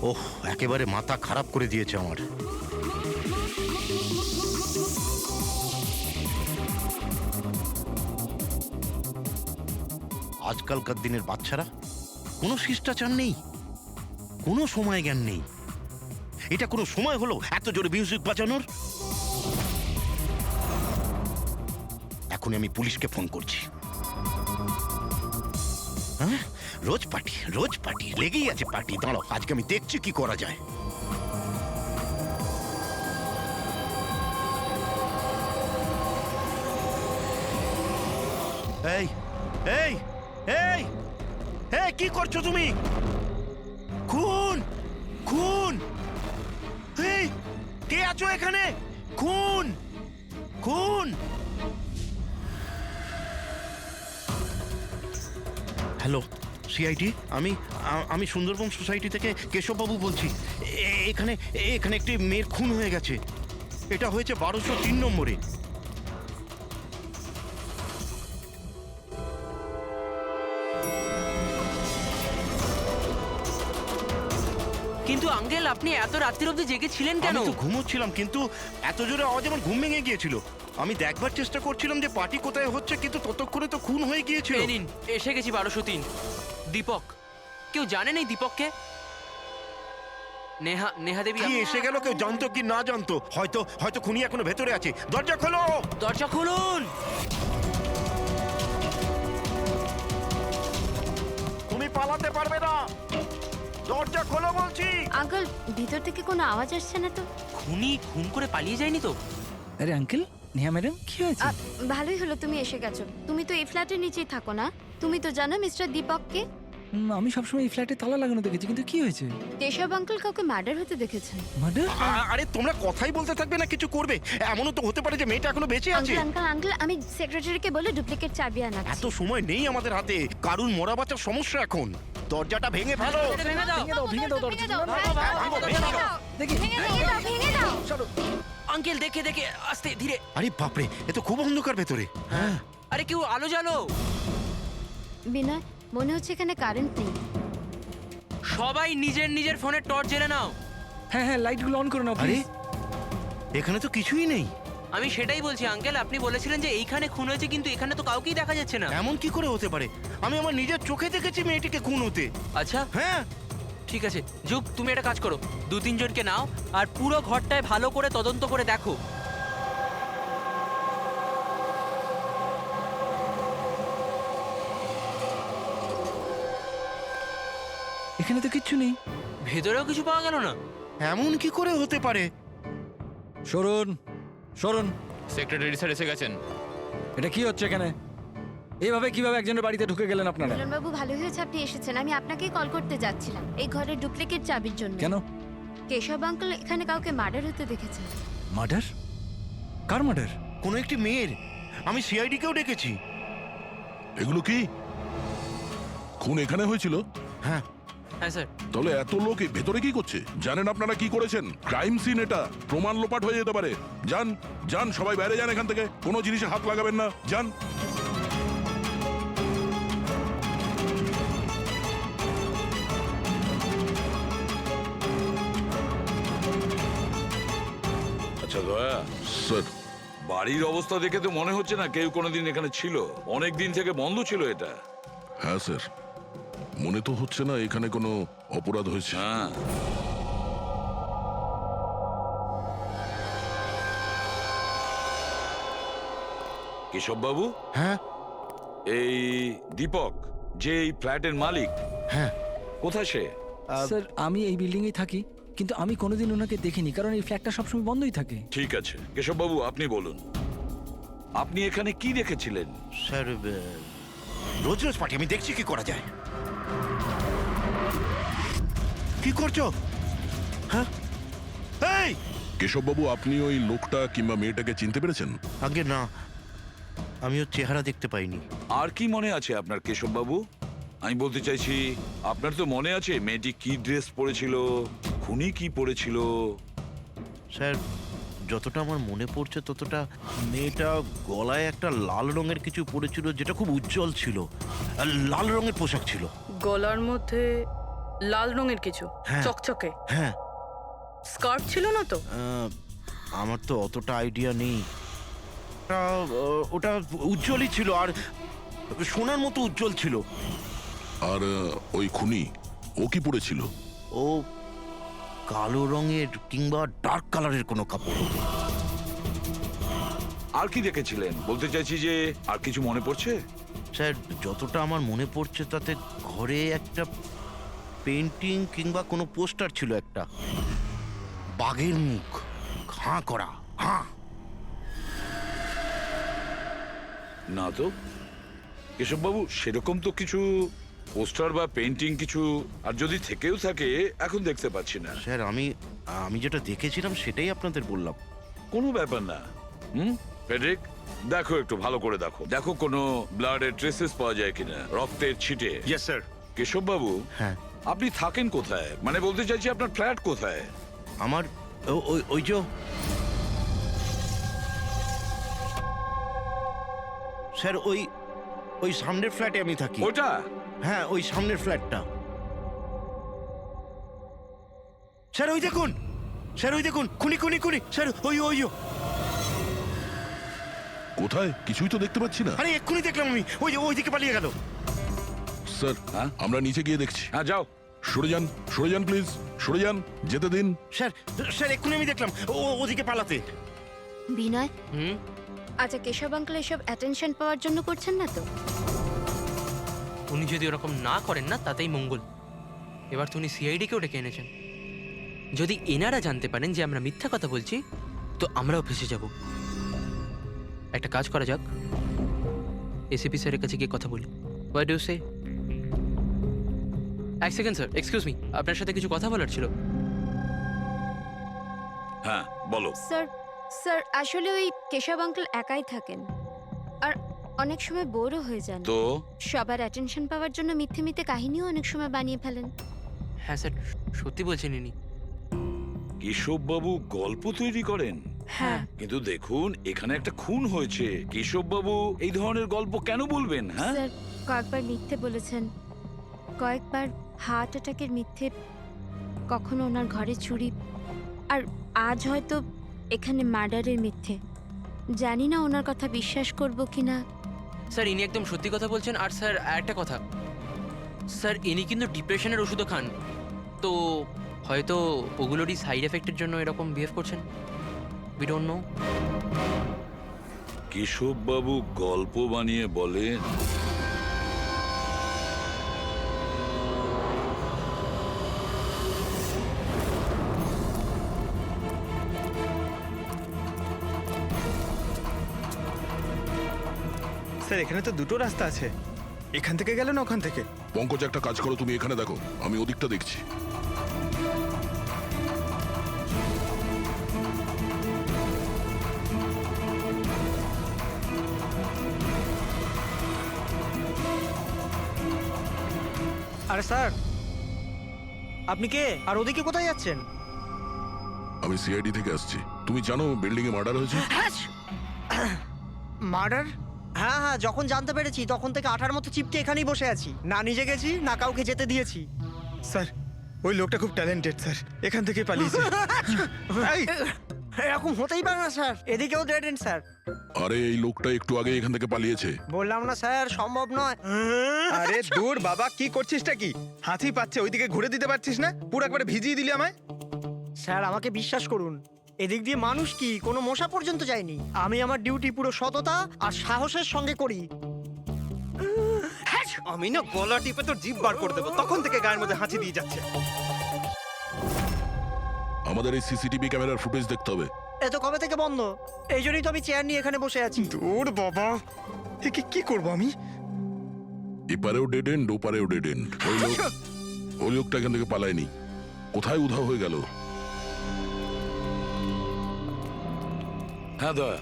ওহ, একেবারে মাথা খারাপ করে দিয়েছে আমার। আজকালকার দিনের বাচ্চারা কোনো শিষ্টাচার নেই, কোনো সময় জ্ঞান নেই। এটা কোনো সময় হলো এত জোরে মিউজিক বাজানোর? এখন আমি পুলিশকে ফোন করছি। হ্যাঁ, রোজ পার্টি লেগেই আছে পার্টি। দাঁড়াও, আজকে আমি দেখছি কি করা যায়। এই এই এই এই, কি করছো তুমি? খুন খুন! এই, কে আছো এখানে? খুন খুন! হ্যালো, সিআইডি, আমি সুন্দরবন সোসাইটি থেকে কেশববাবু বলছি। এখানে এখানে একটি মেয়ের খুন হয়ে গেছে। এটা হয়েছে 1203 নম্বরে। কিন্তু আঙ্কেল, আপনি এত রাত্রির অবধি জেগেছিলেন কেন? আমি তো ঘুমোচ্ছিলাম, কিন্তু এত জোরে আওয়াজ আমার ঘুম ভেঙে গিয়েছিল। আমি দেখবার চেষ্টা করছিলাম যে পার্টি কোথায় হচ্ছে, কিন্তু ততক্ষণে তো খুন হয়ে গিয়েছিল। এই নিন, এসে গেছি 1203। দীপক, কেউ জানেন এই দীপককে? নেহা দেবী কি এসে গেল? কেউ জানতো কি না জানতো? হয়তো হয়তো খুনি এখনো ভেতরে আছে। দরজা খোলো! দরজা খুলুন! তুমি পালাতে পারবে না, দরজা খোলো বলছি। আঙ্কেল, ভিতর থেকে কোনো আওয়াজ আসছে না তো? খুনি খুন করে পালিয়ে যায়নি তো? আরে আঙ্কেল, নেহা ম্যাডাম, কি হয়েছে? ভালোই হলো তুমি এসে গেছো। তুমি তো এই ফ্ল্যাটের নিচেই থাকো না? তুমি তো জানো মিস্টার দীপককে? আমি সবসময় এই ফ্ল্যাটে তালা লাগানো দেখেছি, কিন্তু কি হয়েছে? কেশব আঙ্কেল কাউকে মার্ডার হতে দেখেছেন। মার্ডার? আরে তোমরা কথাই বলতে থাকবে না, কিছু করবে? এমনও তো হতে পারে যে মেয়েটা এখনো বেঁচে আছে। আঙ্কেল আঙ্কেল আঙ্কেল, আমি সেক্রেটারিকে বলে ডুপ্লিকেট চাবি আনাচ্ছি। এত সময় নেই আমাদের হাতে। কারুর মরা বাঁচার সমস্যা এখন। দরজাটা ভেঙে ফেলো। ভেঙে দাও। ভেঙে দাও দরজা। দেখি। ভেঙে দাও। আঙ্কেল, দেখে দেখে, আস্তে ধীরে। আরে বাপরে, এ তো খুব অন্ধকার ভেতরে। হ্যাঁ, আরে কেউ আলো জ্বালো। বিনয়, মনে হচ্ছে এখানে কারেন্ট নেই। সবাই নিজের নিজের ফোনে টর্চ জ্বেলে নাও। হ্যাঁ হ্যাঁ, লাইটগুলো অন করে নাও আরে প্লিজ। এখানে তো কিছুই নেই। আমি সেটাই বলছি আঙ্কেল, আপনি বলেছিলেন যে এইখানে খুন হয়েছে, কিন্তু এখানে তো কাউকেই দেখা যাচ্ছে না। এমন কি করে হতে পারে? আমি আমার নিজের চোখে দেখেছি মেয়েটিকে খুন হতে। আচ্ছা, হ্যাঁ, ঠিক আছে যুগ, তুমি একটা কাজ করো, 2-3 জনকে নাও আর পুরো ঘরটায় ভালো করে তদন্ত করে দেখো। এখানে তো কিচ্ছু নেই। ভেতরেও কিছু পাওয়া গেল না। এমন কি করে হতে পারে? সরুন সরুন। সেক্রেটারি স্যার এসে গেছেন। এটা কি হচ্ছে এখানে? এইভাবে কিভাবে একজনের বাড়িতে ঢুকে গেলেন আপনারা? মিলন বাবু, ভালো হয়েছে আপনি এসেছেন। আমি আপনাকেই কল করতে যাচ্ছিলাম এই ঘরের ডুপ্লিকেট চাবির জন্য। কেন? কেশব আঙ্কেল এখানে কাউকে মার্ডার হতে দেখেছেন। মার্ডার? কার মার্ডার? কোনো একটি মেয়ের। আমি সিআইডি কেও ডেকেছি। এগুলো কি খুন এখানে হয়েছিল? হ্যাঁ, হ্যাঁ স্যার। তাহলে এত লোক এই ভেতরে কি করছে? জানেন আপনারা কি করেছেন? ক্রাইম সিন এটা, প্রমাণ লোপাট হয়ে যেতে পারে। যান যান, সবাই বাইরে যান এখান থেকে। কোনো জিনিসে হাত লাগাবেন না, যান। আচ্ছা দয়া, স্যার, বাড়ির অবস্থা দেখে তো মনে হচ্ছে না কেউ কোনোদিন এখানে ছিল। অনেক দিন থেকে বন্ধ ছিল এটা। হ্যাঁ স্যার, মনে তো হচ্ছে না এখানে কোনো অপরাধ হয়েছে। হ্যাঁ, কেশব বাবু, হ্যাঁ, এই দীপক যে এই ফ্ল্যাটের মালিক, হ্যাঁ। কোথায় সে? স্যার, আমি এই বিল্ডিংয়েই থাকি, কিন্তু আমি কোনোদিন ওনাকে দেখিনি, কারণ এই ফ্ল্যাটটা সবসময় বন্ধই থাকে। ঠিক আছে কেশব বাবু, আপনি বলুন, আপনি এখানে কি দেখেছিলেন? স্যার, রোজ রোজ পার্টি। আমি দেখছি কি করা যায়। কি করছো? হ্যাঁ, এই কেশববাবু, আপনি ওই লোকটা কিংবা মেয়েটাকে চিনতে পেরেছেন? আগে না, আমি ওর চেহারা দেখতে পাইনি। আর কি মনে আছে আপনার কেশব বাবু? আমি বলতে চাইছি, আপনার তো মনে আছে মেয়েটি কি ড্রেস পরেছিল, খুনি কি পরেছিল? স্যার, যতটা আমার মনে পড়ছে ততটা মেয়েটা গলায় একটা লাল রঙের কিছু পরেছিল, যেটা খুব উজ্জ্বল ছিল। আর লাল রঙের পোশাক ছিল। গলার মধ্যে লাল রঙের কিছু হ্যাঁ। চকচকে হ্যাঁ স্কার্ট ছিল না তো? আমার তো অতটা আইডিয়া নেই। ওটা উজ্জ্বলই ছিল, আর সোনার মতো উজ্জ্বল ছিল। আর ওই খুনি ও কি পড়েছিল? ও কালো রঙের কিংবা ডার্ক কালারের কোনো কাপড়। আর কি দেখেছিলেন? বলতে চাইছি যে আর কিছু মনে পড়ছে? স্যার, যতটা আমার মনে পড়ছে তাতে ঘরে একটা পেন্টিং কিংবা কোনো পোস্টার ছিল, একটা বাঘের মুখ, হাঁ করা, হাঁ। না তো কেশববাবু, সেরকম তো কিছু পোস্টার বা পেন্টিং কিছু, আর যদি থেকেও থাকে এখন দেখতে পাচ্ছি না। স্যার, আমি যেটা দেখেছিলাম সেটাই আপনাদের বললাম। কোনো ব্যাপার না। ফেডরিক, দেখো একটু ভালো করে দেখো, দেখো কোনো ব্লাডের ট্রেসেস পাওয়া যায় কিনা, রক্তের ছিটে। Yes sir. কেশববাবু, হ্যাঁ, আপনি থাকেন কোথায়? মানে বলতে চাইছি আপনার ফ্ল্যাট কোথায়? আমার ওই যে স্যার, ওই সামনের ফ্ল্যাটে আমি থাকি। ওটা? হ্যাঁ, ওই সামনের ফ্ল্যাটটা। স্যার ওই দেখুন, স্যার ওই দেখুন, খুনি খুনি খুনি স্যার, ওই কোথায়? কিছুই তো দেখতে পাচ্ছি না। আরে এক্ষুনি দেখলাম আমি, ওই দিকে পালিয়ে গেল। স্যার, হ্যাঁ? আমরা নিচে গিয়ে দেখছি। হ্যাঁ, যাও। সরে যান প্লিজ, সরে যান, যেতে দিন। স্যার এক্ষুনি আমি দেখলাম ওদিকে পালাতে। বিনয়, হুম, আচ্ছা কেশব আঙ্কেল এসব অ্যাটেনশন পাওয়ার জন্য করছেন না তো? উনি যদি ওরকম না করেন না তাতেই মঙ্গল। এবার তো উনি সিআইডিকেও ডেকে এনেছেন। যদি এনারা জানতে পারেন যে আমরা মিথ্যা কথা বলছি, তো আমরাও ফেসে যাব। একটা কাজ করা যাক, এসিপি স্যারের কাছে গিয়ে কথা বলি। হোয়াট ডু সে? এক সেকেন্ড স্যার, এক্সকিউজ মি, আপনার সাথে কিছু কথা বলার ছিল। হ্যাঁ, বলো। স্যার আসলে ওই কেশব আঙ্কেল একাই থাকেন, আর অনেক সময় বোরও হয়ে যান। তো সবার অ্যাটেনশন পাওয়ার জন্য মিথ্যে মিথ্যে কাহিনীও অনেক সময় বানিয়ে ফেলেন। হ্যাঁ স্যার, সত্যি বলছেন ইনি। কেশববাবু গল্প তৈরি করেন? হ্যাঁ। কিন্তু দেখুন, এখানে একটা খুন হয়েছে। কেশববাবু এই ধরনের গল্প কেন বলবেন? হ্যাঁ, স্যার কয়েকবার মিথ্যে বলেছেন, কয়েকবার হার্ট অ্যাটাকের মিথ্যে, কখনো ওনার ঘরে চুরি, আর আজ হয়তো এখানে মার্ডারের মিথ্যে। জানি না ওনার কথা বিশ্বাস করব কিনা। স্যার ইনি একদম সত্যি কথা বলছেন। আর স্যার একটা কথা, স্যার ইনি কিন্তু ডিপ্রেশনের ওষুধও খান, তো হয়তো ওগুলোরই সাইড এফেক্টের জন্য এরকম বিহেভ করছেন। We don't know. কেশববাবু গল্প বানিয়ে বলেন? স্যার এখানে তো দুটো রাস্তা আছে, এখান থেকে গেল না ওখান থেকে। পঙ্কজ, একটা কাজ করো, তুমি এখানে দেখো, আমি ওদিকটা দেখছি। আরে স্যার, আপনি কে? আর ওদিকে কোথায় যাচ্ছেন? আমি সিআইডি থেকে আসছি। তুমি জানো বিল্ডিং এ মার্ডার হয়েছে? মার্ডার? হ্যাঁ হ্যাঁ, যখন জানতে পেরেছি তখন থেকে আঠার মতো চিপকে এখানেই বসে আছি, না নিজে গেছি না কাউকে যেতে দিয়েছি। স্যার ওই লোকটা খুব ট্যালেন্টেড স্যার, এখান থেকে পালিয়েছে। এই, এরকম হতেই পারে না স্যার, এদিকেও ডেড এন্ড স্যার। আরে এই লোকটা একটু আগে এখান থেকে পালিয়েছে। বললাম না স্যার, সম্ভব নয়। আরে দূর বাবা, কি করছিসটা কি? হাতি পাচ্ছে, ওইদিকে ঘুরে দিতে পারছিস না? পুরো একবারে ভিজিয়ে দিলি আমায়। স্যার আমাকে বিশ্বাস করুন, এদিক দিয়ে মানুষ কি কোনো মশা পর্যন্ত যায়নি। আমি আমার ডিউটি পুরো সততা আর সাহসের সঙ্গে করি। আমি না গলা টিপে তোর জিভ বার করে দেবো, তখন থেকে গায়ের মধ্যে হাঁচি দিয়ে যাচ্ছে। আমাদের এই সিসিটিভি ক্যামেরার ফুটেজ দেখতে হবে। এ তো কবে থেকে বন্ধ, এই জন্যই তো আমি চেয়ার নিয়ে এখানে বসে আছি। দূর বাবা, কি করবো আমি? এপারেও ডেড এন্ড, ওপারেও ডেড এন্ড। ওই লোকটা এখান থেকে পালায়নি, কোথায় উধাও হয়ে গেল? হ্যাঁ দয়া,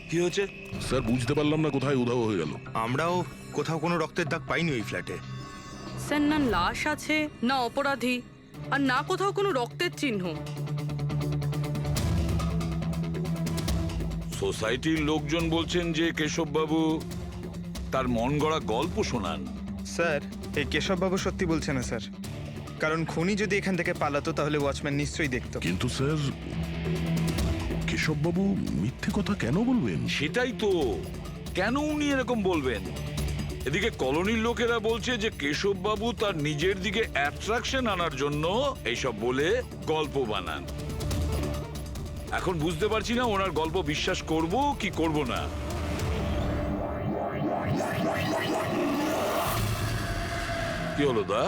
কি হয়েছে? স্যার বুঝতে পারলাম না কোথায় উধাও হয়ে গেল। আমরাও কোথাও কোনো রক্তের দাগ পাইনি ওই ফ্ল্যাটে। স্যার না লাশ আছে, না অপরাধী, আর না কোথাও কোনো রক্তের চিহ্ন। সোসাইটির লোকজন বলছেন যে কেশববাবু তার মন গড়া গল্প শোনান। স্যার এই কেশববাবু সত্যি বলছে না স্যার, কারণ খুনি যদি এখান থেকে পালাতো তাহলে ওয়াচম্যান নিশ্চয়ই দেখতো। কিন্তু স্যার, কেশববাবু মিথ্যে কথা কেন বলবেন? সেটাই তো, কেন উনি এরকম বলবেন? এদিকে কলোনির লোকেরা বলছে যে কেশববাবু তার নিজের দিকে অ্যাট্রাকশন আনার জন্য এইসব বলে গল্প বানান। এখন বুঝতে পারছি না ওনার গল্প বিশ্বাস করব কি করব না। কি হলো দা?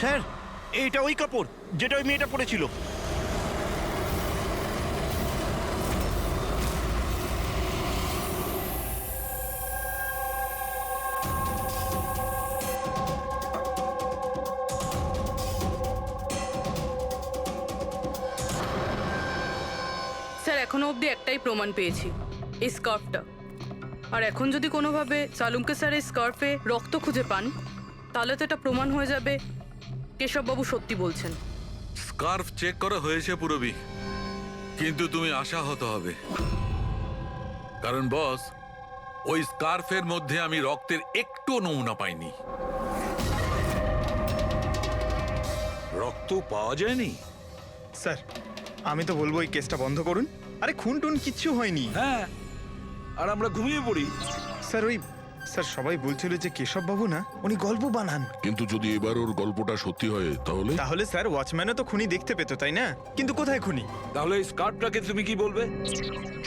স্যার, এইটা ওই কাপড় যেটা ওই মেয়েটা পরেছিল। স্যার এখনো অবধি একটাই প্রমাণ পেয়েছি, এই স্কার্ফটা। আর এখন যদি কোনোভাবে সালুমকে স্যার এই স্কার্ফে রক্ত খুঁজে পান, তাহলে তো এটা প্রমাণ হয়ে যাবে কেশববাবু সত্যি বলছেন। স্কার্ফ চেক করা হয়েছে পুরবি, কিন্তু তুমি আশাহত হবে, কারণ বস, ওই স্কার্ফের মধ্যে আমি রক্তের একটু নমুনা পাইনি। রক্ত পাওয়া যায়নি? স্যার আমি তো বলবো এই কেসটা বন্ধ করুন। আরে খুন টুন কিচ্ছু হয়নি। হ্যাঁ, আর আমরা ঘুমিয়ে পড়ি। স্যার সবাই বলছিল যে কেশব বাবু না, উনি গল্প বানান। কিন্তু যদি এবার ওর গল্পটা সত্যি হয় তাহলে? তাহলে স্যার ওয়াচম্যানও তো খুনি দেখতে পেতো, তাই না? কিন্তু কোথায় খুনি? তাহলে এই স্কার্ফটাকে তুমি কি বলবে?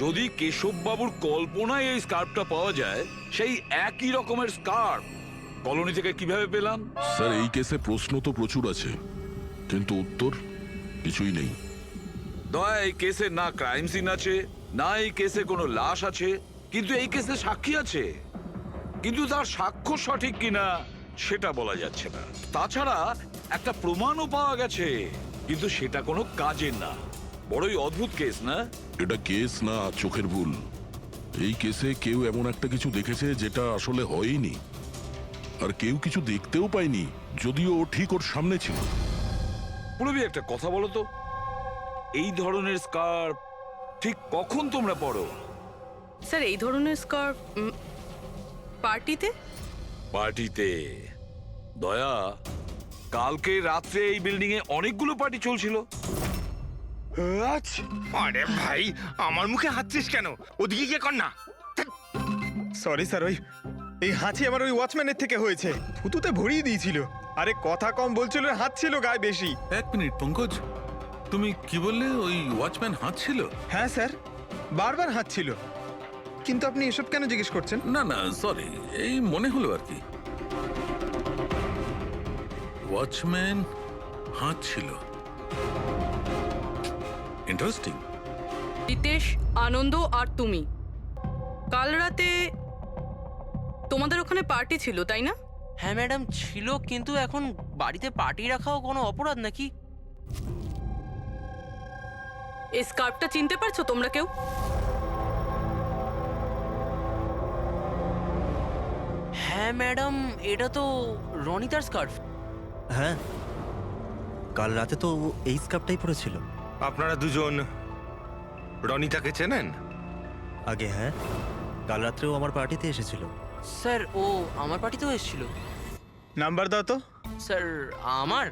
যদি কেশববাবুর কল্পনায় এই স্কার্ফটা পাওয়া যায়, সেই একই রকমের স্কার্ফ কলোনি থেকে কিভাবে পেলাম? স্যার, এই কেসে প্রশ্ন তো প্রচুর আছে, কিন্তু উত্তর কিছুই নেই। দয়া, এই কেসে না ক্রাইম সিন আছে, না এই কেসে কোনো লাশ আছে, কিন্তু এই কেসে সাক্ষী আছে। কিন্তু তার সাক্ষ্য সঠিক কিনা সেটা বলা যাচ্ছে না। তাছাড়া একটা প্রমাণও পাওয়া গেছে, কিন্তু সেটা কোনো কাজের না। বড়ই অদ্ভুত কেস না? এটা কেস না চোখের ভুল। এই কেসে কেউ এমন একটা কিছু দেখেছে যেটা আসলে হয়নি, আর কেউ কিছু দেখতেও পায়নি, যদিও ও ঠিক ওর সামনে ছিল। পুরবি, একটা কথা বলো তো, এই ধরনের স্কার্ফ ঠিক কখন তোমরা পরো? স্যার এই ধরনের স্কার্ফ পার্টিতে। পার্টিতে? দয়া, কালকে রাত্রে এই বিল্ডিং এ অনেকগুলো পার্টি চলছিল। আরে ভাই, আমার মুখে হাঁচছিস কেন? ওদিকে গিয়ে কর না। সরি স্যার, এই হাঁচি আমার ওই ওয়াচম্যানের থেকে হয়েছে। থুতুতে ভরিয়ে দিয়েছিল। আরে কথা কম বলছিল, হাত ছিল গায়ে বেশি। এক মিনিট পঙ্কজ, তুমি কি বললে? ওই ওয়াচম্যান হাত ছিল? হ্যাঁ স্যার, বারবার হাত ছিল। কিন্তু আপনি এসব কেন জিজ্ঞেস করছেন? না না, সরি, এই মনে হলো আর কি। ওয়াচম্যান হাত ছিল, ইন্টারেস্টিং। রিতেশ, আনন্দ আর তুমি কাল রাতে তোমাদের ওখানে পার্টি ছিল, তাই না? হ্যাঁ ম্যাডাম ছিল, কিন্তু এখন বাড়িতে পার্টি রাখাও কোনো অপরাধ নাকি? এই স্কার্ফটা চিনতে পারছো তোমরা কেউ? হ্যাঁ ম্যাডাম, এটা তো রনিতার স্কার্ফ। হ্যাঁ, কাল রাতে তো এই স্কার্ফটাই পরেছিল। আপনারা দুজন রনিতাকে চেনেন? আগে হ্যাঁ, কাল রাত্রেও আমার পার্টিতে এসেছিল। স্যার ও আমার পার্টিতেও এসেছিল। নাম্বার দাও তো। স্যার আমার?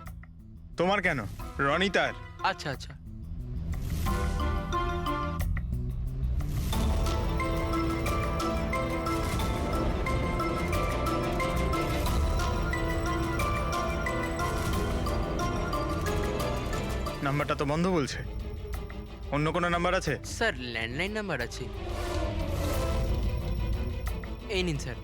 তোমার কেন, রনিতার। আচ্ছা আচ্ছা। নাম্বারটা তো বন্ধ বলছে। অন্য কোনো নাম্বার আছে? স্যার ল্যান্ডলাইন নাম্বার আছে, এই নিন স্যার।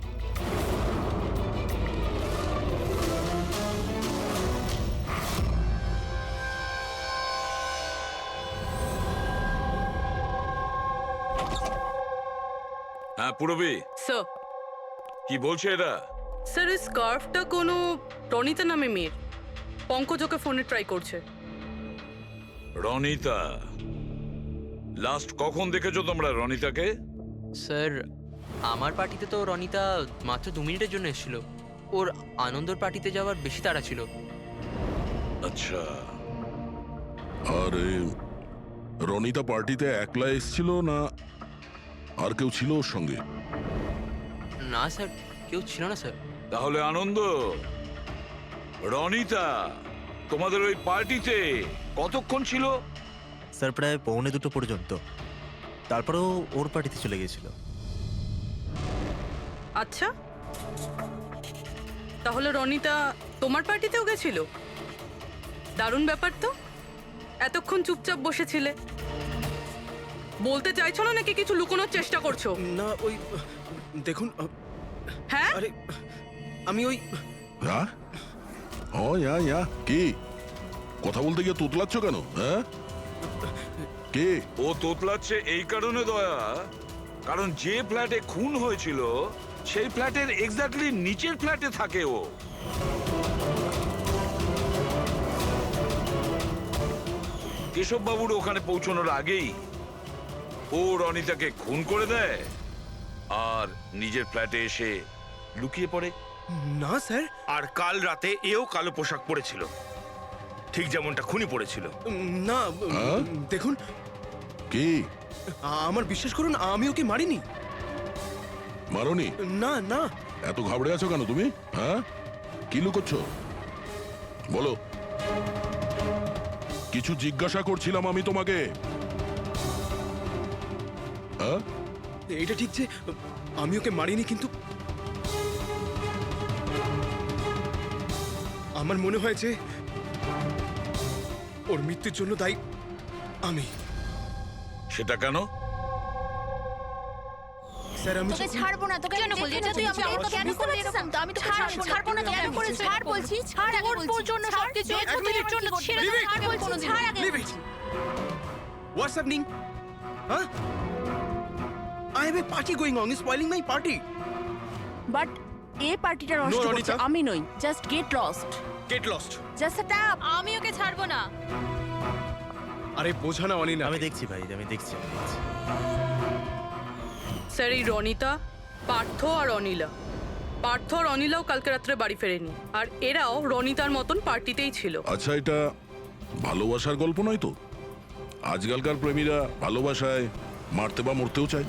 হ্যাঁ পুরবি, স্যার। কি বলছে এরা? স্যার এই স্কার্ফটা কোনো রনিতা নামে মেয়ের। পঙ্কজ ওকে ফোনে ট্রাই করছে। রনিতা? লাস্ট কখন দেখেছো তোমরা রনিতাকে? স্যার আমার পার্টিতে তো রনিতা মাত্র 2 মিনিটের জন্য এসেছিল। ওর আনন্দর পার্টিতে যাওয়ার বেশি তাড়া ছিল। আচ্ছা, আর রনিতা পার্টিতে একলা এসেছিল না আর কেউ ছিল ওর সঙ্গে? না স্যার, কেউ ছিল না স্যার। তাহলে আনন্দ, রনিতা তোমাদের ওই পার্টিতে কতক্ষণ ছিল? স্যার প্রায় 1:45 পর্যন্ত। তারপরেও ওর পার্টিতে চলে গিয়েছিল। আচ্ছা, তাহলে রনিতা তোমার পার্টিতেও গেছিল? দারুণ ব্যাপার তো। এতক্ষণ চুপচাপ বসেছিলে, বলতে চাইছো না নাকি কিছু লুকোনোর চেষ্টা করছো? না, ওই দেখুন, হ্যাঁ, আরে আমি ওই হ্যাঁ, ও ইয়া কি কথা বলতে গিয়ে তোতলাচ্ছ কেন? হ্যাঁ, কে? ও তোতলাচ্ছে এই কারণে দয়া, কারণ যে ফ্ল্যাটে খুন হয়েছিল সেই ফ্ল্যাটের এক্স্যাক্টলি নিচের ফ্ল্যাটে থাকে ও। কেশব বাবুর ওখানে পৌঁছানোর আগেই ও রনিতাকে খুন করে দেয় আর নিজের ফ্ল্যাটে এসে লুকিয়ে পড়ে। না স্যার, আর কাল রাতে এও কালো পোশাক পরেছিল, ঠিক যেমনটা খুনি পরেছিল। না, হ্যাঁ? দেখুন, কি আমার বিশ্বাস করুন, আমি ওকে মারিনি। মারোনি? না না, এত ঘাবড়ে আছো কেন তুমি? হ্যাঁ, কি লুকোচ্ছ বলো? কিছু জিজ্ঞাসা করছিলাম আমি তোমাকে। হ্যাঁ, এটা ঠিক যে আমি ওকে মারিনি, কিন্তু আমার মনে হয় যে ওর মৃত্যুর জন্য দায়ী আমি। সেটা কেন? স্যার আমি তোকে ছাড়বো না, তোকে কেন বলছিস? তুই আমাকে কেন করলি এরকম? আমি তোকে ছাড়বো না, কেন করেছিস? ছাড় বলছি, ছাড় আগে বলছি। তোর জন্য সবকিছু তোর জন্য ছেড়ে দে, ছাড় বলছি, ছাড় আগে বলছি। What's happening? Huh? I have a party going on. You're spoiling my party. But এই পার্টিটা নষ্ট No, করছে Ronita. আমি নই। Just get lost. Get lost. Just set up. আমি ওকে ছাড়বো না। আরে বোঝা না অনিনা। আমি দেখছি ভাই, আমি দেখছি। স্যার, এই রনিতা, পার্থ আর অনিলা, পার্থ আর অনিলাও কালকে রাত্রে বাড়ি ফেরেনি, আর এরাও রনিতার মতন পার্টিতেই ছিল। আচ্ছা, এটা ভালোবাসার গল্প নয় তো? আজকালকার প্রেমীরা ভালোবাসায় মারতে বা মরতেও চায়।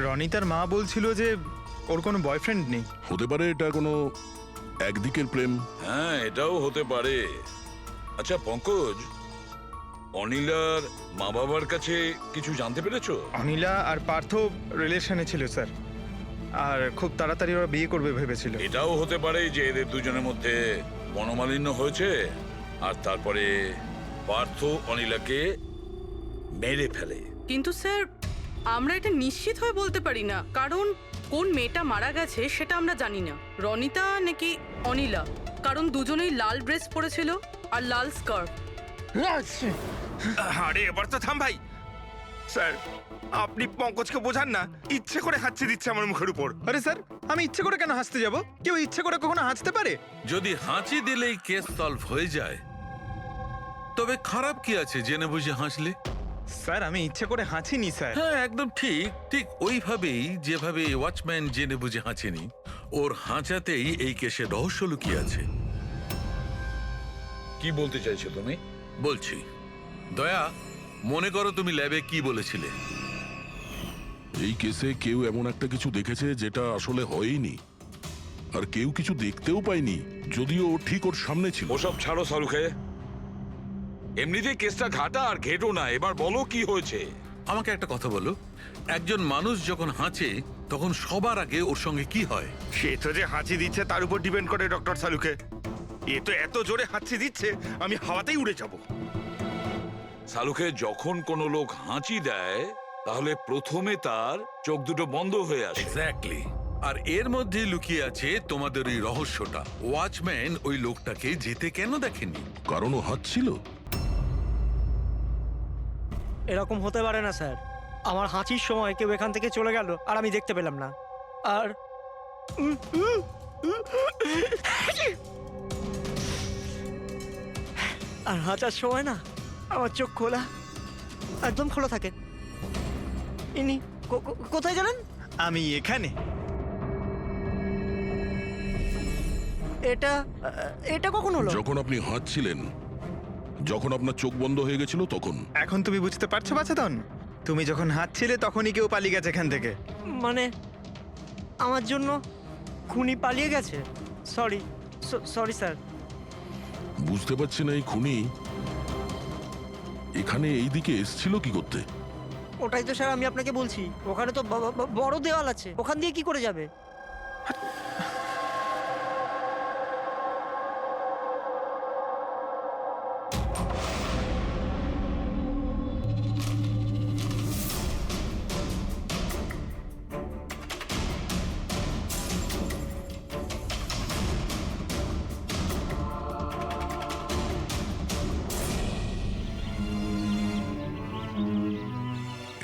রনিতার মা বলছিল যে ওর কোনো বয়ফ্রেন্ড নেই। হতে পারে এটা কোনো একদিকের প্রেম। হ্যাঁ, এটাও হতে পারে। আচ্ছা পঙ্কজ, অনিলার মা বাবার কাছে কিছু জানতে পেরেছো? অনিলা আর পার্থ রিলেশনে ছিল স্যার, আর খুব তাড়াতাড়ি ওরা বিয়ে করবে ভেবেছিল। এটাও হতে পারে যে এদের দুজনের মধ্যে মনোমালিন্য হয়েছে আর তারপরে পার্থ অনিলাকে মেরে ফেলে। কিন্তু স্যার, আমরা এটা নিশ্চিত হয়ে বলতে পারি না, কারণ কোন মেয়েটা মারা গেছে সেটা আমরা জানি না, রনিতা নাকি অনিলা, কারণ দুজনেই লাল ড্রেস পরেছিল আর লাল স্কার্ফ। আরে এবার তো থাম ভাই। স্যার, আপনি পঙ্কজকে বোঝান না, ইচ্ছে করে হাঁচি দিচ্ছে আমার মুখের উপর। আরে স্যার, আমি ইচ্ছে করে কেন হাসতে যাব? কেউ ইচ্ছে করে কখনো হাসতে পারে? যদি হাঁচি দিলেই কেস সলভ হয়ে যায়, তবে খারাপ কি আছে জেনে বুঝে হাসলে? স্যার, আমি ইচ্ছে করে হাঁচিনি স্যার। হ্যাঁ, একদম ঠিক। ঠিক ওইভাবেই যেভাবে ওয়াচম্যান জেনে বুঝে হাঁচেনি, ওর হাঁচাতেই এই কেসের রহস্য লুকিয়ে আছে। কি বলতে চাইছো তুমি? বলছি, দয়া, মনে করো তুমি ল্যাবে কি বলেছিলে? এই কেসে কেউ এমন একটা কিছু দেখেছে যেটা আসলে হয়নি, আর কেউ কিছু দেখতেও পায়নি, যদিও ও ঠিক ওর সামনে ছিল। ওসব ছাড়ো সালুখে, এমনিতেই কেসটা ঘাটা আর ঘেটো না। এবার বলো কি হয়েছে। আমাকে একটা কথা বলো, একজন মানুষ যখন হাঁচে তখন সবার আগে ওর সঙ্গে কি হয়? সে তো যে হাঁচি দিচ্ছে তার উপর ডিপেন্ড করে ডক্টর সালুকে। এ তো এত জোরে হাঁচি দিচ্ছে আমি হাওয়াতেই উড়ে যাব। সালুখে, যখন কোনো লোক হাঁচি দেয় তাহলে প্রথমে তার চোখ দুটো বন্ধ হয়ে আসে। এক্স্যাক্টলি। আর এর মধ্যে লুকিয়ে আছে তোমাদের ওই রহস্যটা। ওয়াচম্যান ওই লোকটাকে যেতে কেন দেখেনি? কারণ ও হাঁচছিল। এরকম হতে পারে না স্যার। আমার হাঁচির সময় কেউ এখান থেকে চলে গেল আর আমি দেখতে পেলাম না। আর আর হাঁচার সময় না আমার চোখ খোলা, একদম খোলা থাকে। ইনি কোথায় গেলেন? আমি এখানে। এটা এটা কখন হলো? যখন আপনি হাঁটছিলেন, যখন আপনার চোখ বন্ধ হয়ে গেছিল তখন। এখন তুমি বুঝতে পারছো বাছাধন? তুমি যখন হাঁটছিলে তখনই কেউ পালিয়ে গেছে এখান থেকে। মানে আমার জন্য খুনি পালিয়ে গেছে? Sorry sorry sir. বুঝতে পারছি না এই খুনি এখানে এই দিকে এসছিল কি করতে? ওটাই তো স্যার আমি আপনাকে বলছি, ওখানে তো বড় দেওয়াল আছে, ওখান দিয়ে কি করে যাবে?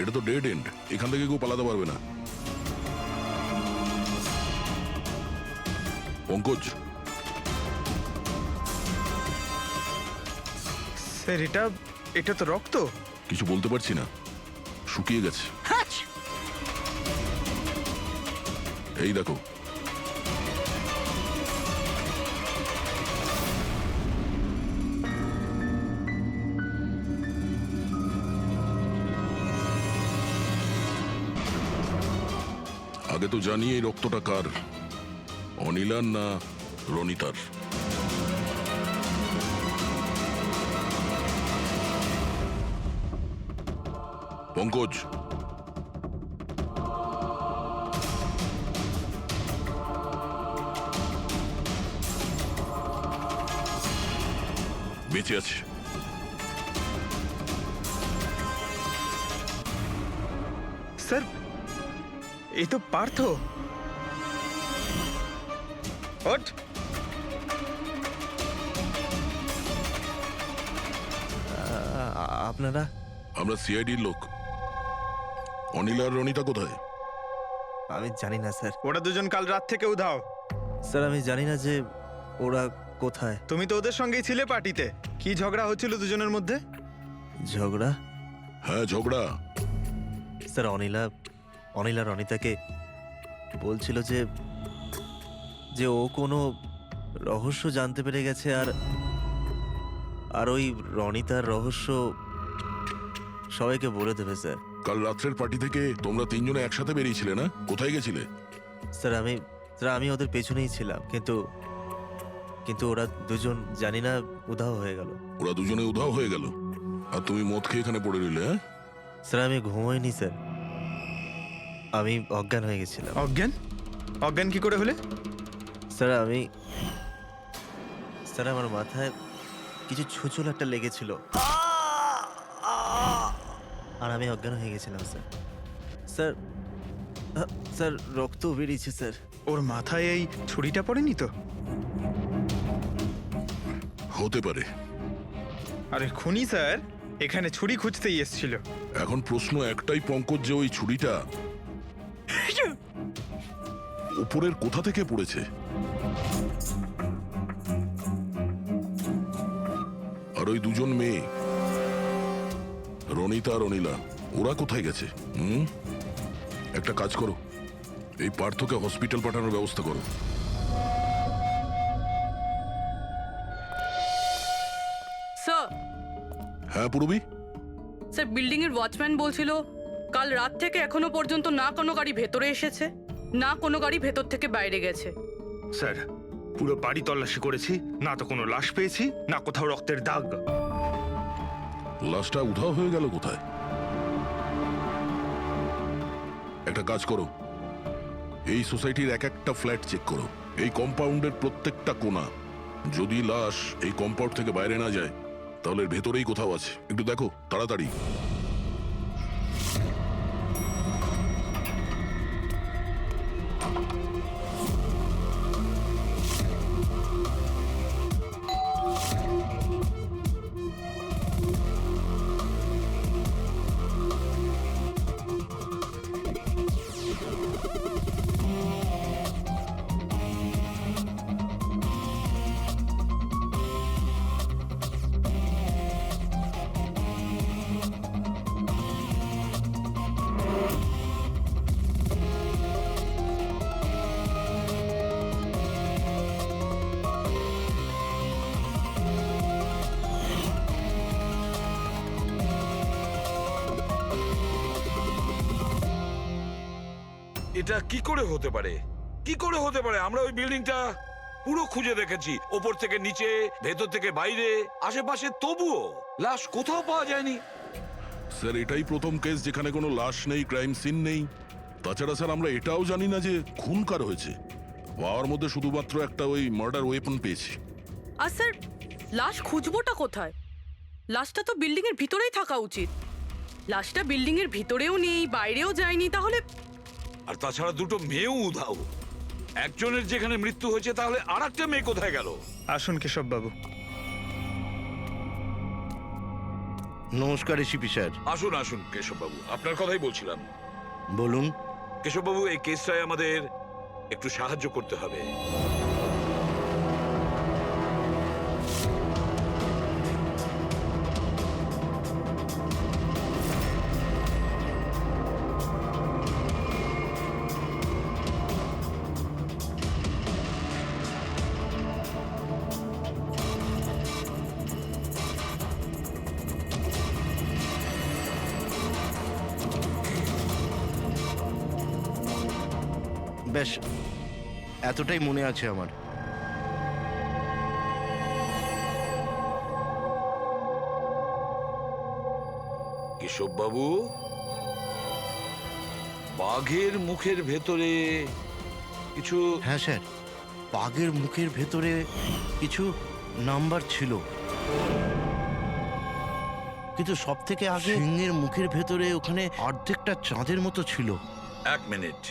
এটা তো ডেড এন্ড, এখান থেকে কেউ পালাতে পারবে না। পঙ্কজ, স্যার এটা তো রক্ত। কিছু বলতে পারছি না, শুকিয়ে গেছে। এই দেখো, আগে তো জানি এই রক্তটা কার, অনিলার না রনিতার। পঙ্কজ, বেঁচে আছে। স্যার এই তো পার্থ। ওঠ। আপনারা? আমরা সিআইডির লোক। অনিল আর রনিতা কোথায়? আমি জানি না স্যার। ওরা দুজন কাল রাত থেকে উধাও। স্যার আমি জানি না যে ওরা কোথায়। তুমি তো ওদের সঙ্গেই ছিলে পার্টিতে। কি ঝগড়া হচ্ছিল দুজনের মধ্যে? ঝগড়া? হ্যাঁ ঝগড়া। স্যার অনিলা রনিতাকে বলছিল যে ও কোনো রহস্য জানতে পেরে গেছে, আর ওই রনিতার রহস্য সবাইকে বলে দেবে স্যার। কাল রাত্রের পার্টি থেকে তোমরা তিনজনে একসাথে বেরিয়েছিলে না? কোথায় গেছিলে? স্যার আমি ওদের পেছনেই ছিলাম, কিন্তু ওরা দুজন জানি না উধাও হয়ে গেল। ওরা দুজনে উধাও হয়ে গেল আর তুমি মদ খেয়ে এখানে পড়ে রইলে? হ্যাঁ স্যার আমি ঘুমোইনি স্যার, আমি অজ্ঞান হয়ে গেছিলাম। অজ্ঞান কি করে হলে? স্যার আমার মাথায় কিছু ছুঁচল একটা লেগেছিল আর আমি অজ্ঞান হয়ে গেছিলাম স্যার। স্যার রক্ত বেরিয়েছে স্যার। ওর মাথায় এই ছুরিটা পড়েনি তো? হতে পারে। আরে খুনি স্যার এখানে ছুরি খুঁজতেই এসেছিল। এখন প্রশ্ন একটাই পঙ্কজ, যে ওই ছুরিটা উপরের কোথা থেকে পড়েছে? আর ওই দুজন মেয়ে রনিতা আর অনিলা, ওরা কোথায় গেছে? একটা কাজ করো, এই পার্থকে হসপিটাল পাঠানোর ব্যবস্থা করো। স্যার। হ্যাঁ পূরবী? স্যার বিল্ডিং এর ওয়াচম্যান বলছিল কাল রাত থেকে এখনো পর্যন্ত না কোনো গাড়ি ভেতরে এসেছে, না কোনো গাড়ি ভেতর থেকে বাইরে গেছে। স্যার পুরো বাড়ি তল্লাশি করেছি, না তো কোনো লাশ পেয়েছি, না কোথাও রক্তের দাগ। লাশটা উধাও হয়ে গেল কোথায়? একটা কাজ করো, এই সোসাইটির এক একটা ফ্ল্যাট চেক করো, এই কম্পাউন্ডের প্রত্যেকটা কোণা। যদি লাশ এই কম্পাউন্ড থেকে বাইরে না যায় তাহলে ভেতরেই কোথাও আছে। একটু দেখো তাড়াতাড়ি। এটা কি করে হতে পারে? কি করে হতে পারে? আমরা ওই বিল্ডিংটা পুরো খুঁজে দেখেছি, ওপর থেকে নিচে, ভেতর থেকে বাইরে, আশেপাশে, তবুও লাশ কোথাও পাওয়া যায়নি। স্যার এটাই প্রথম কেস যেখানে কোনো লাশ নেই, ক্রাইম সিন নেই। তাছাড়া স্যার আমরা এটাও জানি না যে খুন কার হয়েছে। পাওয়ার মধ্যে শুধুমাত্র একটা ওই মার্ডার ওয়েপন পেয়েছি। আর স্যার, লাশ খুঁজবোটা কোথায়? লাশটা তো বিল্ডিং এর ভিতরেই থাকা উচিত। লাশটা বিল্ডিং এর ভিতরেও নেই, বাইরেও যায়নি, তাহলে? আর তাছাড়া দুটো মেয়েও উধাও। একজনের যেখানে মৃত্যু হয়েছে, তাহলে আর একটা মেয়ে কোথায় গেল? আসুন কেশব বাবু। নমস্কার এসিপি স্যার। আসুন আসুন কেশববাবু, আপনার কথাই বলছিলাম। বলুন। কেশববাবু, এই কেসটায় আমাদের একটু সাহায্য করতে হবে। বেশ, এতটাই মনে আছে আমার। কেশববাবু, বাঘের মুখের ভেতরে কিছু... হ্যাঁ স্যার, বাঘের মুখের ভেতরে কিছু নাম্বার ছিল, কিন্তু সব থেকে আগে সিংহের মুখের ভেতরে ওখানে অর্ধেকটা চাঁদের মতো ছিল। এক মিনিট,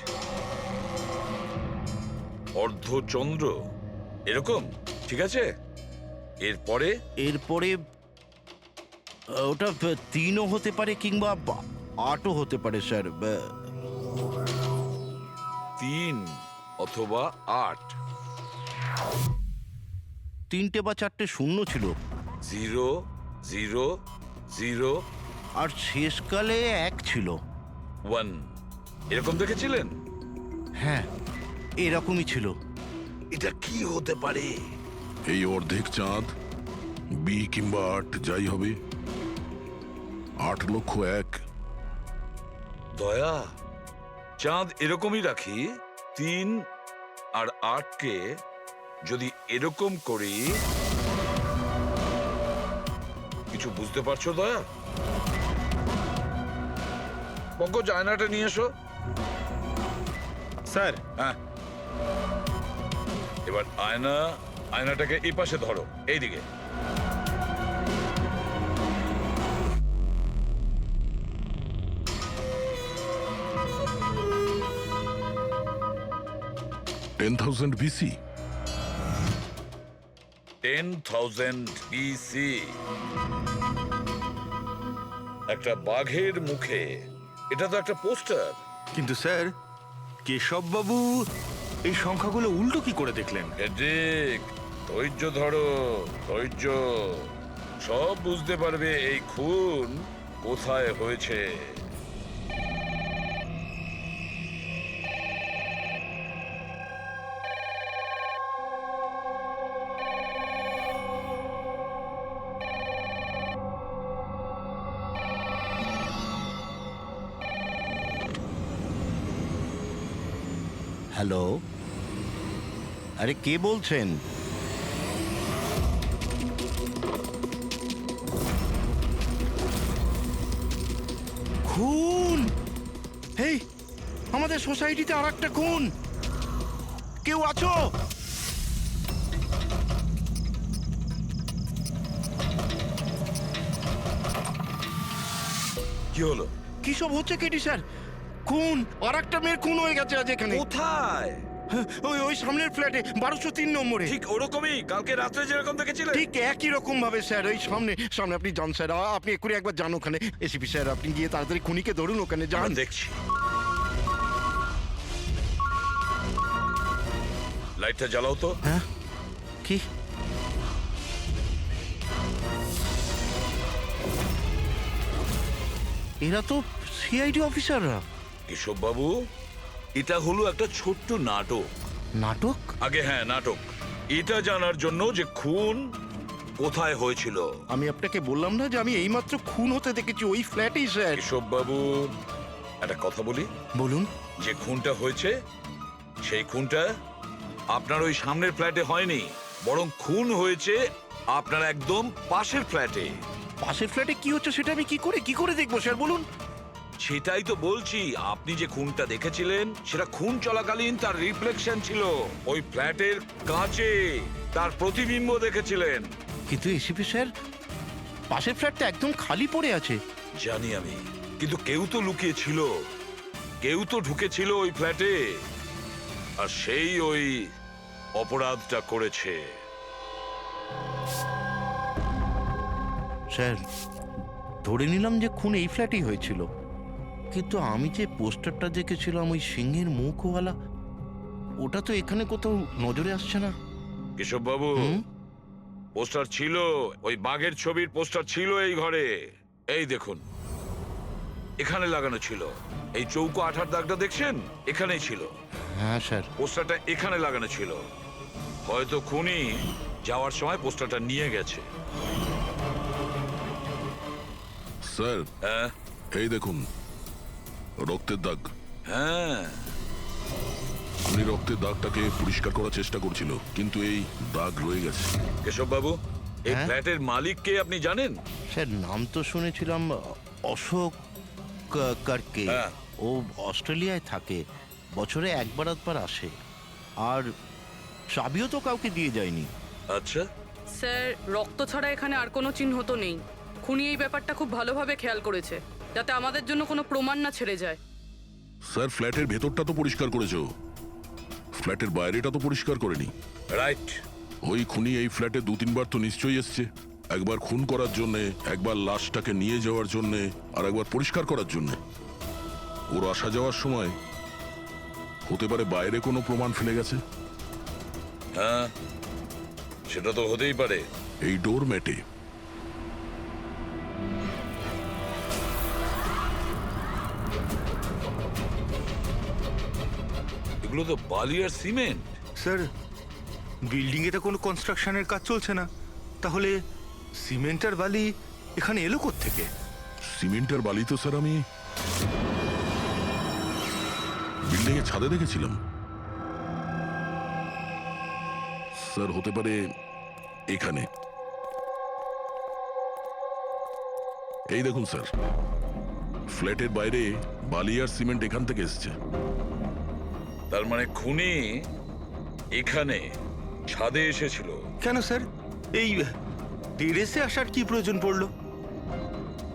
অর্ধচন্দ্র এরকম, ঠিক আছে। এরপরে এরপরে ওটা 3ও হতে পারে কিংবা 8ও হতে পারে স্যার। 3 অথবা 8। 3টে বা 4টে শূন্য ছিল। 0 0 0 আর শেষকালে 1 ছিল। 1 এরকম দেখেছিলেন? হ্যাঁ, এরকমই ছিল। এটা কি হতে পারে? এই অর্ধেক চাঁদ, বি কিংবা 8 যাই হবে, 8,01,000। দয়া, চাঁদ এরকমই রাখি, 3 আর 8কে যদি এরকম করি, কিছু বুঝতে পারছো দয়া? পঙ্কজ, আয়নাটা নিয়ে এসো। স্যার। হ্যাঁ, এবার আয়নাটাকে এই পাশে ধরো, এইদিকে। $10,000 BC। 10,000 BC। একটা বাঘের মুখে, এটা তো একটা পোস্টার। কিন্তু স্যার, কেশববাবু এই সংখ্যাগুলো উল্টো কি করে দেখলেন? ঠিক, ধৈর্য ধরো, ধৈর্য। সব বুঝতে পারবে এই খুন কোথায় হয়েছে। হ্যালো, আরে কে বলছেন? খুন! এই আমাদের সোসাইটিতে আর একটা খুন। কেউ আছো? কি হলো? কি সব হচ্ছে কেটি স্যার? খুন, আর একটা মেয়ের খুন হয়ে গেছে আজ এখানে। কোথায়? ওই সামনের ফ্ল্যাটে 1203 নম্বরে। ঠিক ওরকমই কালকে রাত্রে যেরকম দেখেছিলেন, ঠিক একই রকম ভাবে স্যার। ওই সামনে সামনে আপনি যান স্যার, আপনি এক্ষুনি একবার যান ওখানে। এসিপি স্যার, আপনি গিয়ে তাড়াতাড়ি খুনিকে ধরুন, ওখানে যান। দেখছি। লাইটটা জ্বালাও তো। হ্যাঁ, কি? এরা তো সিআইডি অফিসাররা। কেশববাবু, এটা হলো একটা ছোট্ট নাটক। নাটক? আগে হ্যাঁ, নাটক। এটা জানার জন্য যে খুন কোথায় হয়েছিল। আমি আপনাকে বললাম না যে আমি এইমাত্র খুন হতে দেখেছি ওই ফ্ল্যাটেই স্যার। কেশববাবু, একটা কথা বলি, বলুন। যে খুনটা হয়েছে সেই খুনটা আপনার ওই সামনের ফ্ল্যাটে হয়নি, বরং খুন হয়েছে আপনার একদম পাশের ফ্ল্যাটে। পাশের ফ্ল্যাটে কি হচ্ছে সেটা আমি কি করে দেখবো স্যার, বলুন। সেটাই তো বলছি, আপনি যে খুনটা দেখেছিলেন সেটা খুন চলাকালীন তার রিফ্লেকশন ছিল ওই ফ্ল্যাটের কাঁচে, তার প্রতিবিম্ব দেখেছিলেন। কিন্তু এসিপি স্যার, পাশের ফ্ল্যাটটা একদম খালি পড়ে আছে। জানি আমি, কিন্তু কেউ তো লুকিয়ে ছিল, কেউ তো ঢুকেছিল ওই ফ্ল্যাটে, আর সেই ওই অপরাধটা করেছে। স্যার, ধরে নিলাম যে খুন এই ফ্ল্যাটেই হয়েছিল, কিন্তু আমি যে পোস্টারটা দেখেছিলাম ওই সিংহের মুখওয়ালা, ওটা তো এখানে কোথাও নজরে আসছে না। কেশব বাবু, পোস্টার ছিল, ওই বাঘের ছবির পোস্টার ছিল এই ঘরে। এই দেখুন, এখানে লাগানো ছিল। এই চৌকো আঠার দাগটা দেখছেন, এখানেই ছিল। হ্যাঁ স্যার। পোস্টারটা এখানে লাগানো ছিল, হয়তো খুনি যাওয়ার সময় পোস্টারটা নিয়ে গেছে। স্যার, হ্যাঁ এই দেখুন রক্তের দাগ। হ্যাঁ, উনি রক্তের দাগটাকে পরিষ্কার করার চেষ্টা করছিল, কিন্তু এই দাগ রয়ে গেছে। কেশব বাবু, এই হ্যাঁ? ফ্ল্যাটের মালিক কে আপনি জানেন? স্যার, নাম তো শুনেছিলাম অশোক কারকে। হ্যাঁ। ও অস্ট্রেলিয়ায় থাকে, বছরে একবার আধবার আসে, আর চাবিও তো কাউকে দিয়ে যায়নি। আচ্ছা, স্যার, রক্ত ছাড়া এখানে আর কোনো চিহ্ন তো নেই। খুনি এই ব্যাপারটা খুব ভালোভাবে খেয়াল করেছে, যাতে আমাদের জন্য কোনো প্রমাণ না ছেড়ে যায়। স্যার, ফ্ল্যাটের ভেতরটা তো পরিষ্কার করেছো, ফ্ল্যাটের বাইরেটা তো পরিষ্কার করেনি। রাইট। ওই খুনি এই ফ্ল্যাটে 2-3 বার তো নিশ্চয়ই এসছে, একবার খুন করার জন্য, একবার লাশটাকে নিয়ে যাওয়ার জন্য, আর একবার পরিষ্কার করার জন্য। ওর আসা যাওয়ার সময় হতে পারে বাইরে কোনো প্রমাণ ফেলে গেছে। হ্যাঁ, সেটা তো হতেই পারে। এই ডোর ম্যাটে এগুলো তো বালি আর সিমেন্ট। স্যার, বিল্ডিং এ তো কোনো কনস্ট্রাকশনের কাজ চলছে না, তাহলে সিমেন্ট আর বালি এখানে এলো কোত্থেকে? সিমেন্ট আর বালি তো স্যার আমি বিল্ডিং এর ছাদে দেখেছিলাম। স্যার, হতে পারে এখানে। এই দেখুন স্যার, ফ্ল্যাটের বাইরে বালি আর সিমেন্ট এখান থেকে এসছে। তার মানে খুনি এখানে ছাদে এসেছিল। কেন স্যার, এই টেরেসে আসার কি প্রয়োজন পড়লো?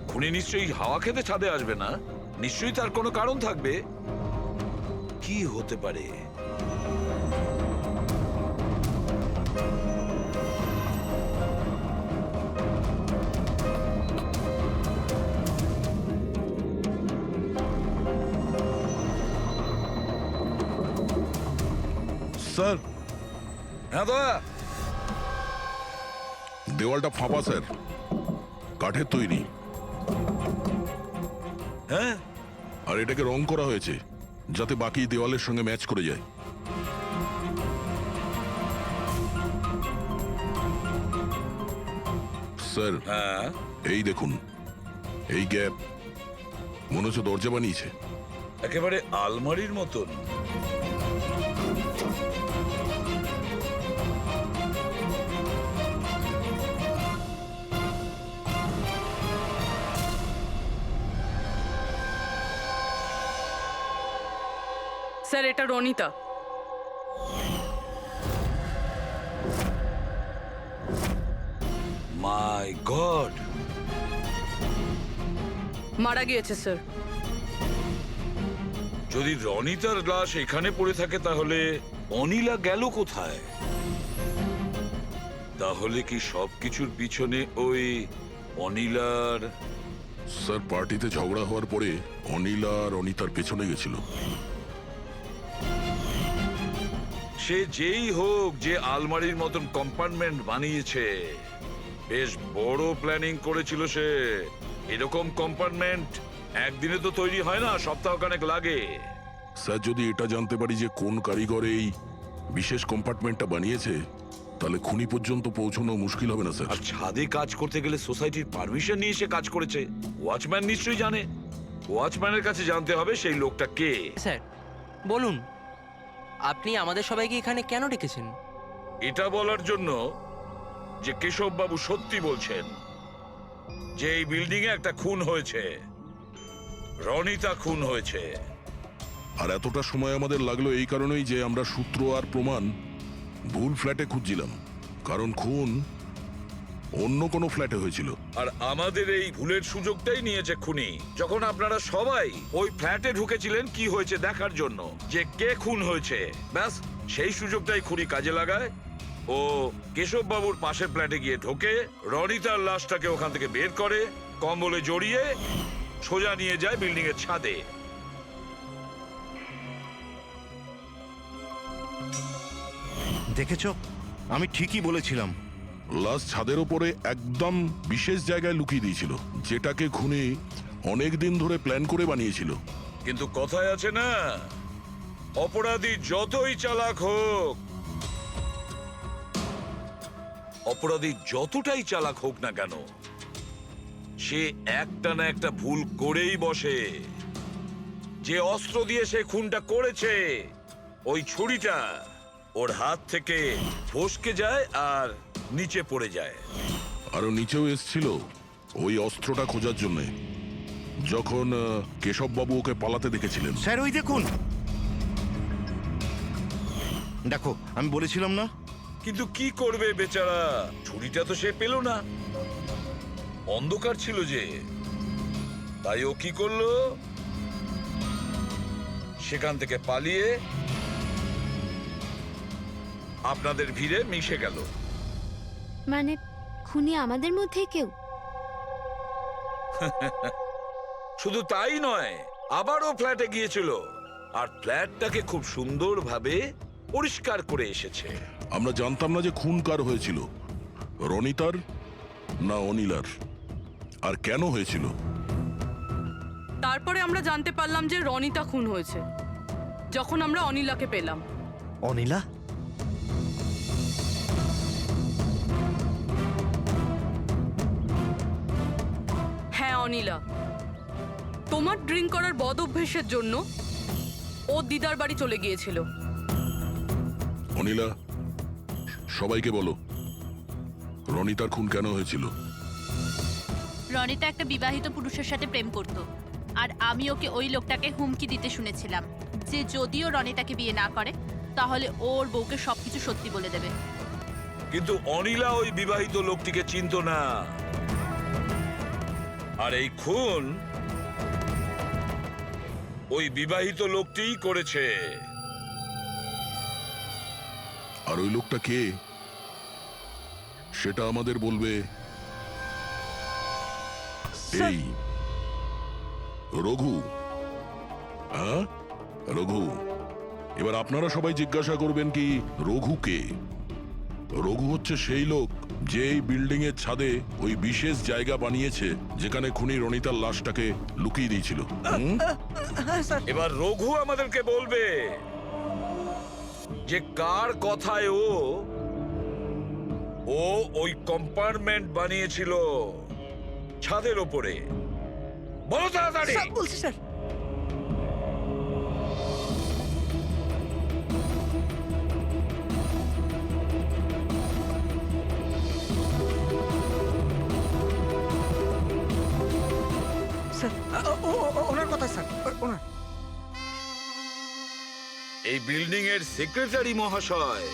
খুনি নিশ্চয়ই হাওয়া খেতে ছাদে আসবে না, নিশ্চয়ই তার কোনো কারণ থাকবে। কি হতে পারে? স্যার, হ্যাঁ দা, দেওয়ালটা ফাঁপা স্যার, কাঠের তৈরি। হ্যাঁ, আর এটাকে রং করা হয়েছে যাতে বাকি দেওয়ালের সঙ্গে ম্যাচ করে যায়। স্যার, হ্যাঁ, এই দেখুন, এই গ্যাপ মনে হচ্ছে দরজা বানিয়েছে। একেবারে আলমারির মতন। স্যার, এটা রনিতা। মাই গড, মারা গিয়েছে স্যার। যদি রনিতার লাশ এখানে পড়ে থাকে তাহলে অনিলা গেল কোথায়? তাহলে কি সবকিছুর পিছনে ওই অনিলার? স্যার, পার্টিতে ঝগড়া হওয়ার পরে অনিলা আর অনিতার পেছনে গেছিল। সে যেই হোক, যে আলমারির মতন কম্পার্টমেন্ট বানিয়েছে, বেশ বড় প্ল্যানিং করেছিল সে। এরকম কম্পার্টমেন্ট একদিনে তো তৈরি হয় না, সপ্তাহখানেক লাগে। স্যার, যদি এটা জানতে পারি যে কোন কারিগর এই বিশেষ কম্পার্টমেন্টটা বানিয়েছে, তাহলে খুনি পর্যন্ত পৌঁছানো মুশকিল হবে না স্যার। আর ছাদে কাজ করতে গেলে সোসাইটির পারমিশন নিয়ে সে কাজ করেছে, ওয়াচম্যান নিশ্চয়ই জানে। ওয়াচম্যানের কাছে জানতে হবে সেই লোকটা কে। স্যার বলুন, আপনি আমাদের সবাইকে এখানে কেন ডেকেছেন? এটা বলার জন্য যে কেশববাবু সত্যি বলছেন যে এই বিল্ডিং এ একটা খুন হয়েছে, রনিতা খুন হয়েছে। আর এতটা সময় আমাদের লাগলো এই কারণেই যে আমরা সূত্র আর প্রমাণ ভুল ফ্ল্যাটে খুঁজছিলাম, কারণ খুন অন্য কোনো ফ্ল্যাটে হয়েছিল। আর আমাদের এই ভুলের সুযোগটাই নিয়েছে খুনি, যখন আপনারা সবাই ওই ফ্ল্যাটে ঢুকেছিলেন কি হয়েছে দেখার জন্য, যে কে খুন হয়েছে। ব্যাস সেই সুযোগটাই খুনি কাজে লাগায়। ও কেশব বাবুর পাশের ফ্ল্যাটে গিয়ে ঢোকে, রনিতার লাশটাকে ওখান থেকে বের করে, কম্বলে জড়িয়ে সোজা নিয়ে যায় বিল্ডিং এর ছাদে। দেখেছো, আমি ঠিকই বলেছিলাম। লাশ ছাদের ওপরে একদম বিশেষ জায়গায় লুকিয়ে দিয়েছিল, যেটাকে খুনি অনেক দিন ধরে প্ল্যান করে বানিয়েছিল। কিন্তু কথায় আছে না, অপরাধী যতই চালাক হোক, অপরাধী যতটাই চালাক হোক না কেন, সে একটা না একটা ভুল করেই বসে। যে অস্ত্র দিয়ে সে খুনটা করেছে, ওই ছুরিটা ওর হাত থেকে ফসকে যায় আর নিচে পড়ে যায়। আরো নিচেও এসছিল ওই অস্ত্রটা খোঁজার জন্য, যখন কেশববাবু ওকে পালাতে দেখেছিলেন। স্যার ওই দেখুন, দেখো আমি বলেছিলাম না। কিন্তু কি করবে বেচারা, ছুরিটা তো সে পেল না, অন্ধকার ছিল যে। তাই ও কি করলো, সেখান থেকে পালিয়ে আপনাদের ভিড়ে মিশে গেল। মানে খুনি আমাদের মধ্যে কেউ? শুধু তাই নয়, আবারও ফ্ল্যাটে গিয়েছিল আর ফ্ল্যাটটাকে খুব সুন্দরভাবে পরিষ্কার করে এসেছে। আমরা জানতাম না যে খুন কার হয়েছিল, রনিতার না অনিলার, আর কেন হয়েছিল। তারপরে আমরা জানতে পারলাম যে রনিতা খুন হয়েছে, যখন আমরা অনিলাকে পেলাম। অনিলা? হ্যাঁ অনিলা, তোমার ড্রিঙ্ক করার বদ অভ্যেসের জন্য ও দিদার বাড়ি চলে গিয়েছিল। অনিলা, সবাইকে বলো রনিতার খুন কেন হয়েছিল। রনিতা একটা বিবাহিত পুরুষের সাথে প্রেম করত, আর আমি ওকে ওই লোকটাকে হুমকি দিতে শুনেছিলাম যে যদিও রনিতাকে বিয়ে না করে তাহলে ওর বউকে সবকিছু সত্যি বলে দেবে। কিন্তু অনিলা ওই বিবাহিত লোকটিকে চিনত না, আর এই খুন ওই বিবাহিত লোকটিই করেছে। আর ওই লোকটা কে সেটা আমাদের বলবে এই রঘু। হ্যাঁ রঘু, এবার আপনারা সবাই জিজ্ঞাসা করবেন কি রঘু কে। রঘু হচ্ছে সেই লোক যে এই বিল্ডিং এর ছাদে ওই বিশেষ জায়গা বানিয়েছে যেখানে খুনি রনিতার লাশটাকে লুকিয়ে দিয়েছিল। এবার রঘু আমাদেরকে বলবে যে কার কথায় ও ওই কম্পার্টমেন্ট বানিয়েছিল ছাদের ওপরে। বলো তাড়াতাড়ি। বলছি স্যার। ওনার কথা স্যার, ওনার। এই বিল্ডিং এর সেক্রেটারি মহাশয়।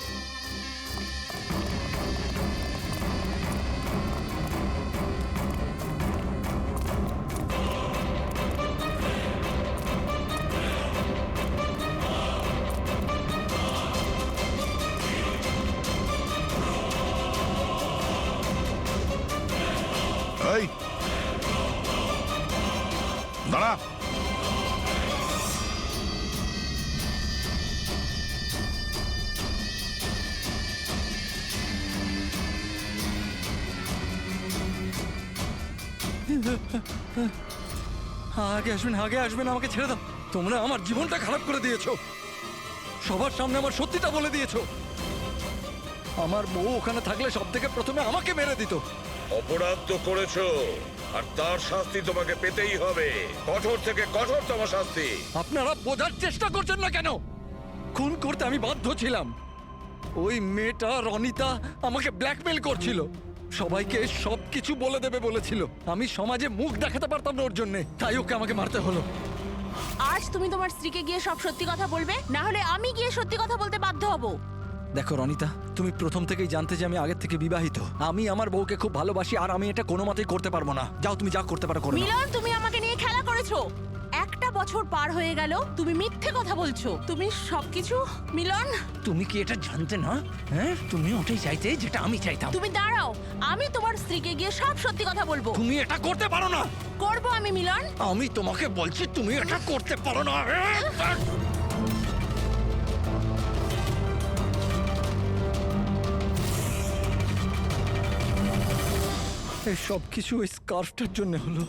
এই দাঁড়া। আগে আসবেন, আগে আসবেন, আমাকে ছেড়ে দাও। তোমরা আমার জীবনটা খারাপ করে দিয়েছো, সবার সামনে আমার সত্যিটা বলে দিয়েছো। আমার বউ ওখানে থাকলে সব থেকে প্রথমে আমাকে মেরে দিত। অপরাধ তো করেছো, আর তার শাস্তি তোমাকে পেতেই হবে, কঠোর থেকে কঠোরতম শাস্তি। আপনারা বোঝার চেষ্টা করছেন না কেন? খুন করতে আমি বাধ্য ছিলাম। ওই মেয়েটা রনিতা আমাকে ব্ল্যাকমেল করছিল, সবাইকে সবকিছু বলে দেবে বলেছিল। আমি সমাজে মুখ দেখাতে পারতাম না ওর জন্য, তাই ওকে আমাকে মারতে হলো। আজ তুমি তোমার স্ত্রীকে গিয়ে সব সত্যি কথা বলবে, না হলে আমি গিয়ে সত্যি কথা বলতে বাধ্য হব। দেখো রনিতা, তুমি প্রথম থেকেই জানতে যে আমি আগের থেকে বিবাহিত। আমি আমার বউকে খুব ভালোবাসি, আর আমি এটা কোনো মতেই করতে পারবো না। যাও, তুমি যা করতে পারো করো। মিলন, তুমি আমাকে নিয়ে খেলা করেছো। একটা বছর পার হয়ে গেল, তুমি মিথ্যে কথা বলছো। তুমি সবকিছু মিলন। তুমি কি এটা জানতে না? হ্যাঁ, তুমি ওটাই চাইতে যেটা আমি চাইতাম। তুমি দাঁড়াও, আমি তোমার স্ত্রীকে গিয়ে সব সত্যি কথা বলবো। তুমি এটা করতে পারো না। করবো আমি মিলন। আমি তোমাকে বলছি তুমি এটা করতে পারো না। এই সব কিছু ওই স্কার্ফটার জন্য হলো।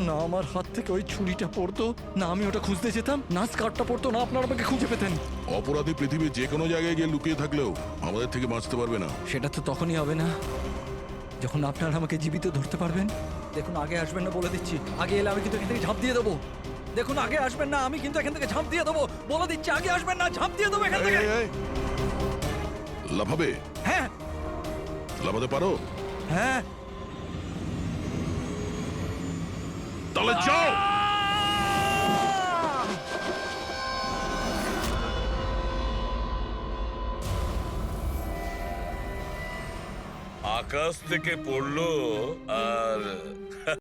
না আমার হাত থেকে ওই ছুরিটা পড়তো, না আমি ওটা খুঁজতে যেতাম, না স্কার্ফটা পড়তো, না আপনারা আমাকে খুঁজে পেতেন। অপরাধী পৃথিবীর যে কোনো জায়গায় গিয়ে লুকিয়ে থাকলেও আমাদের থেকে বাঁচতে পারবে না। সেটা তো তখনই হবে না যখন আপনারা আমাকে জীবিত ধরতে পারবেন। দেখুন, আগে আসবেন না বলে দিচ্ছি। আগে এলে আমি কিন্তু এখান থেকে ঝাঁপ দিয়ে দেবো। দেখুন, আগে আসবেন না, আমি কিন্তু এখান থেকে ঝাঁপ দিয়ে দেবো বলে দিচ্ছি। আগে আসবেন না, ঝাঁপ দিয়ে দেবো এখান থেকে। লাফাবে? হ্যাঁ। লাফাতে পারো? হ্যাঁ। তাহলে যাও। আকাশ থেকে পড়লো আর